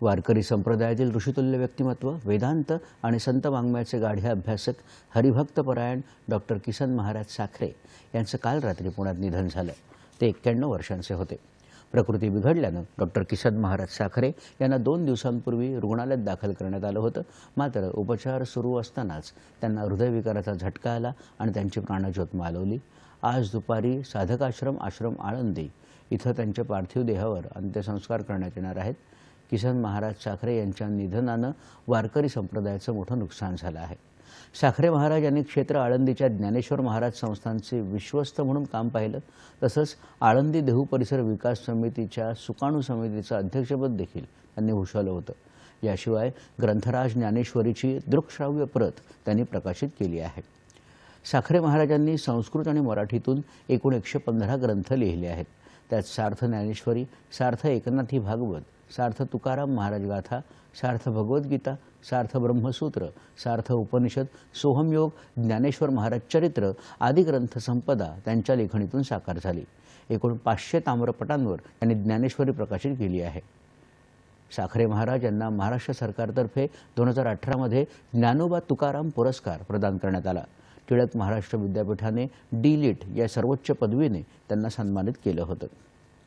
वारकरी संप्रदायातील ऋषितुल्य व्यक्तिमत्व, वेदांत आणि संत वाङ्मयाचे गाढे अभ्यासक, हरिभक्तपरायण डॉक्टर किसन महाराज साखरे यांचं काल रात्री पुण्यात निधन झालं। ते 91 वर्षांचे होते। प्रकृती बिघडल्यानं डॉक्टर किसन महाराज साखरे यांना 2 दिवसांपूर्वी रुग्णालयात दाखल करण्यात आलं होतं। मात्र उपचार सुरू असतानाच त्यांना हृदयविकाराचा झटका आला आणि त्यांची प्राणज्योत मालवली। आज दुपारी साधकाश्रम आश्रम आळंदी इथं त्यांच्या पार्थिव देहावर अंत्यसंस्कार करण्यात येणार आहेत। किसन महाराज साखरे यांच्या निधनानं वारकरी संप्रदायाचं मोठं नुकसान झालं आहे। साखरे महाराज यांनी क्षेत्र आळंदीच्या ज्ञानेश्वर महाराज संस्थानचे विश्वस्त म्हणून काम पाहिलं। तसंच आळंदी देहू परिसर विकास समितीच्या सुकाणू समितीचं अध्यक्षपद देखील त्यांनी भूषवलं होतं। याशिवाय ग्रंथराज ज्ञानेश्वरीची दृकश्राव्य प्रत त्यांनी प्रकाशित केली आहे। साखरे महाराजांनी संस्कृत आणि मराठीतून एकूण 115 ग्रंथ लिहिले आहेत। त्यात सार्थ ज्ञानेश्वरी, सार्थ एकनाथी भागवत, सार्थ तुकाराम महाराज गाथा, सार्थ भगवद्गीता, सार्थ ब्रह्मसूत्र, सार्थ उपनिषद, सोहमयोग, ज्ञानेश्वर महाराज चरित्र आदी ग्रंथ संपदा त्यांच्या लेखणीतून साकार झाली। एकूण 500 ताम्रपटांवर त्यांनी ज्ञानेश्वरी प्रकाशित केली आहे। साखरे महाराज यांना महाराष्ट्र सरकारतर्फे 2018 मध्ये ज्ञानोबा तुकाराम पुरस्कार प्रदान करण्यात आला। टिळक महाराष्ट्र विद्यापीठाने डी.लिट या सर्वोच्च पदवीने त्यांना सन्मानित केलं होतं।